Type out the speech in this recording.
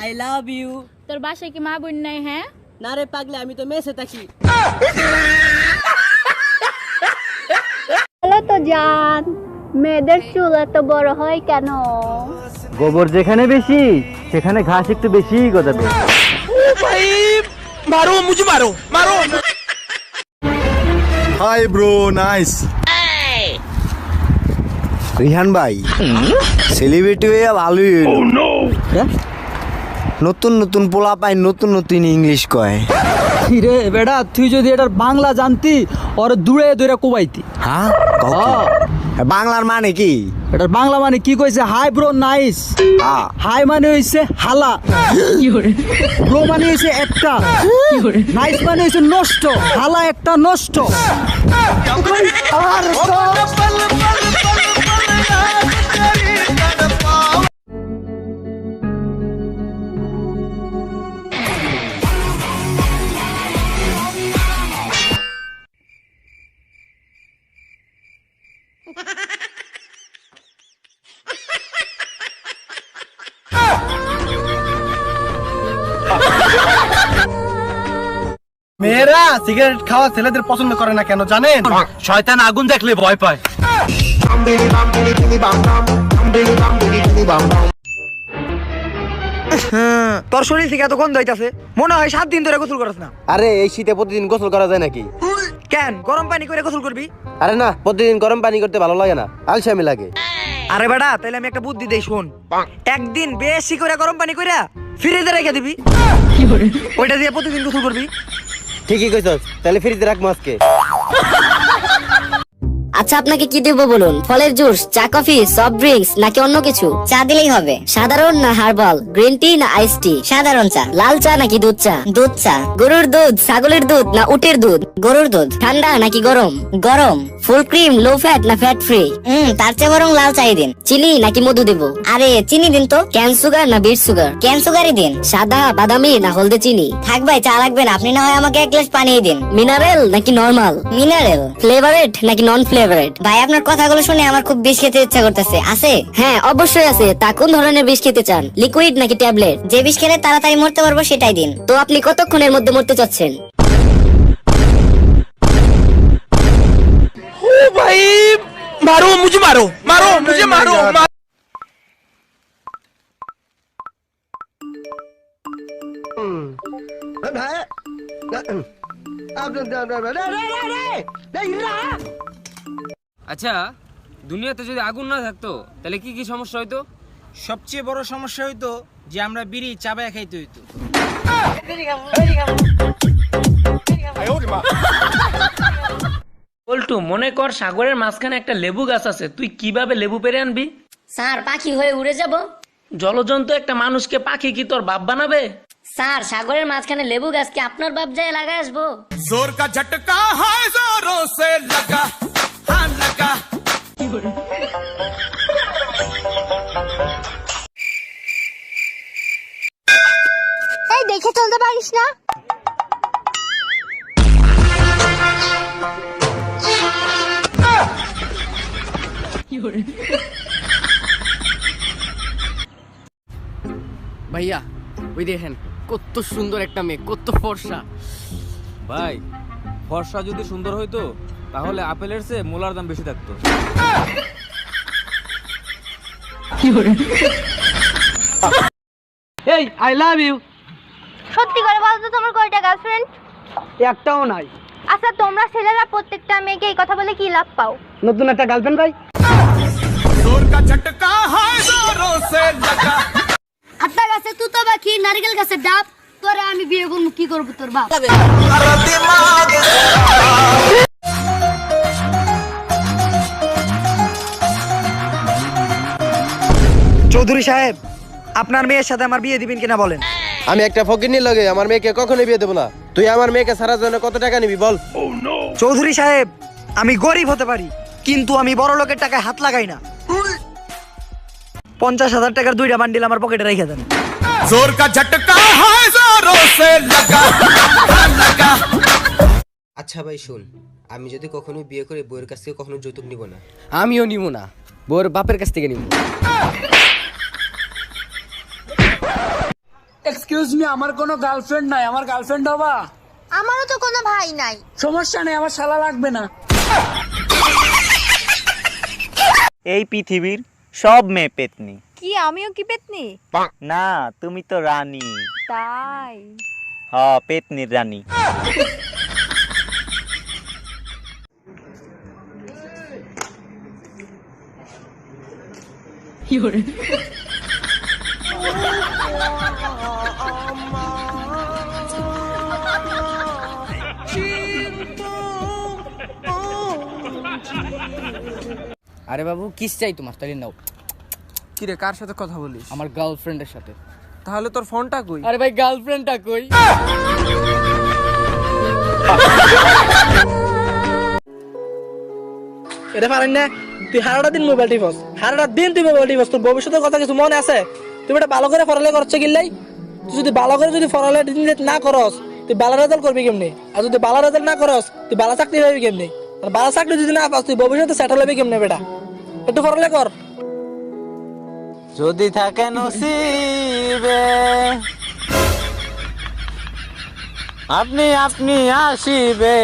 I love you. তোর বাসায় কি মা বোন নাই? হ্যাঁ না রে পাগলে, আমি তো মেসে থাকি। হ্যালো তো জান, মেয়েদের চুল এত বড় হয় কেন? গোবর যেখানে বেশি সেখানে ঘাস একটু বেশিই গজাবে। मारो मुझे मारो मारो। Hi bro, nice. রিহান ভাই সেলিব্রিটি হয়ে ভালোই হইলো। নতুন নতুন পোলা পাই, নতুন নতুন ইংলিশ কয়। রে বেটা, তুই যদি এটার বাংলা জানতি ওর দূরে দূরে কোবাইতি। হ্যাঁ, বাংলার মানে কি? এটার বাংলা মানে কি কইছে? Hi bro nice. হাই মানে হইছে হালা, ব্রো মানে হইছে একটা, নাইস মানে হইছে নষ্ট, হালা একটা নষ্ট। মেয়েরা সিগারেট খাওয়া ছেলেদের পছন্দ করে না কেন জানেন? শয়তান আগুন দেখলে ভয় পায়। তোর শরীর থেকে এত গন্ধ হইতাছে, মনে হয় 7 দিন ধরে গোসল করছ না। আরে এই শীতে প্রতিদিন গোসল করা যায় নাকি? কেন গরম পানি করে গোসল করবি? আরে না, প্রতিদিন গরম পানি করতে ভালো লাগে না, আলসামি লাগে। আরে বেটা, তাইলে আমি একটা বুদ্ধি দেই, শোন। একদিন বেশি করে গরম পানি কইরা ফ্রিজে রেখে দিবি, ওইটা দিয়ে প্রতিদিন গোসল করবি। ঠিকই কইছস, তাহলে ফ্রিজে রাখবো আজকে। আচ্ছা আপনাকে কি দেবো বলুন? ফলের জুস, চা, কফি, সফট ড্রিঙ্কস নাকি অন্য কিছু? চা দিলেই হবে। সাধারণ না হার্বাল? গ্রিন টি না আইস টি? সাধারণ চা। লাল চা নাকি দুধ চা? দুধ চা। গরুর দুধ, ছাগলের দুধ না উটের দুধ? গরুর দুধ। ঠান্ডা নাকি গরম? গরম। ফুল ক্রিম, লো ফ্যাট না ফ্যাট ফ্রি? তার চেয়ে বরং লাল চাই দিন। চিনি নাকি মধু দেবো? আরে চিনি দিন তো। ক্যান সুগার না বিট সুগার? ক্যান সুগারই দিন। সাদা, বাদামি না হলদে চিনি? থাক ভাই, চা লাগবে না, আপনি না হয় আমাকে 1 গ্লাস পানি দিন। মিনারেল নাকি নরমাল? মিনারেল। ফ্লেভারেট নাকি নন ফ্লেভারেট? ভাই আপনার কথাগুলো শুনে আমার খুব বিষ খেতে ইচ্ছা করতেছে, আছে? হ্যাঁ অবশ্যই আছে। তা কোন ধরনের বিষ খেতে চান? লিকুইড নাকি ট্যাবলেট? যে বিষ খেলে তাড়াতাড়ি মরতে পারবো সেটাই দিন। তো আপনি কতক্ষণের মধ্যে মরতে চাচ্ছেন? ओ भाई मारो मुझे मारो मारो मुझे मारो। আচ্ছা, দুনিয়াতে যদি আগুন না থাকতো তাহলে কি কি সমস্যা হইতো? সবচেয়ে বড় সমস্যা হইতো যে আমরা বিড়ি চাবায় খাইতে হইতো। বল্টু, মনে কর সাগরের মাঝখানে একটা লেবু গাছ আছে, তুই কিভাবে লেবু পেরে আনবি? স্যার পাখি হয়ে উড়ে যাব। জলজন্তু একটা মানুষকে পাখি কি তোর বাপ বানাবে? স্যার সাগরের মাঝখানে লেবু গাছ কি আপনার বাপ যায় লাগায় আসবো? जोर का झटका है जोरों से लगा, हाँ लगा। এই দেখে চলতে পারিস না? ভাইয়া ওই দেখেন কত সুন্দর একটা মেয়ে, কত ফর্সা। ভাই, ফর্সা যদি সুন্দর হইতো তাহলে আপেলের চেয়ে মোলার দাম বেশি থাকতো। এই আই লাভ ইউ। সত্যি করে বলো তো, তোমার কয়টা গার্লফ্রেন্ড? একটাও নাই। আচ্ছা তোমরা ছেলেরা প্রত্যেকটা মেয়েকে এই কথা বলে কি লাভ পাও? নতুন একটা গার্লফ্রেন্ড ভাই। जोर का झटका है जोरों से लगा। আত্মা গাছে তুতো পাখি, নারকেল গাছে ডাব, তোরে আমি বিয়ে করবো, কি করবো তোর বাপ? চৌধুরী সাহেব, আপনার মেয়ের সাথে আমার বিয়ে দিবেন কিনা বলেন? আমি একটা ফকিন্নির লগে আমার মেয়েকে কখনোই বিয়ে দেবো না। তুই আমার মেয়েকে সারার জন্য কত টাকা নিবি বল? চৌধুরী সাহেব, আমি গরিব হতে পারি কিন্তু আমি বড় লোকের টাকায় হাত লাগাই না। 50,000 টাকার 2টা বান্ডিল আমার পকেটে রেখে দেন। जोर का झटका है जोरों से लगा, हाँ लगा। আচ্ছা ভাই শুন, আমি যদি কখনো বিয়ে করে বউয়ের কাছ থেকে কখনো যৌতুক নিব না। আমিও নিব না, বউর বাপের কাছ থেকে নিব। এক্সকিউজ মি, আমার কোনো গার্লফ্রেন্ড নাই, আমার গার্লফ্রেন্ড হবা? আমারও তো কোনো ভাই নাই। সমস্যা নেই, আমার শালা লাগবে না। এই পৃথিবীর সব মেয়ে পেতনি। কি আমিও কি পেতনি? না, তুমি তো রানী। তাই? হ, পেতনির রানী। আরে বাবু কিস চাই তোমার, তাহলে নাও। কি রে, কার সাথে কথা বলিস? আমার গার্লফ্রেন্ডের সাথে। তাহলে তোর ফোনটা কই? আরে ভাই গার্লফ্রেন্ডটা কই? এটা পারেন না, তুই সারাটা দিন মোবাইল টিপস, সারাটা দিন তুই মোবাইল টিপস, তোর ভবিষ্যতের কথা কিছু মনে আছে? তুই এটা ভালো করে পড়ালে করছে কিল্লাই? তুই যদি ভালো করে যদি পড়ালে না করস, তুই ভালো রেজাল্ট করবি কেমনি? আর যদি ভালো রেজাল্ট না করস, তুই ভালো চাকরি পাবি কেমনি? আর ভালো চাকরি যদি না পাস, তুই ভবিষ্যতে সেটেল হবি কেমনে বেটা? একটু পড়ালে কর। যদি থাকে নসিবে আপনি আসিবে।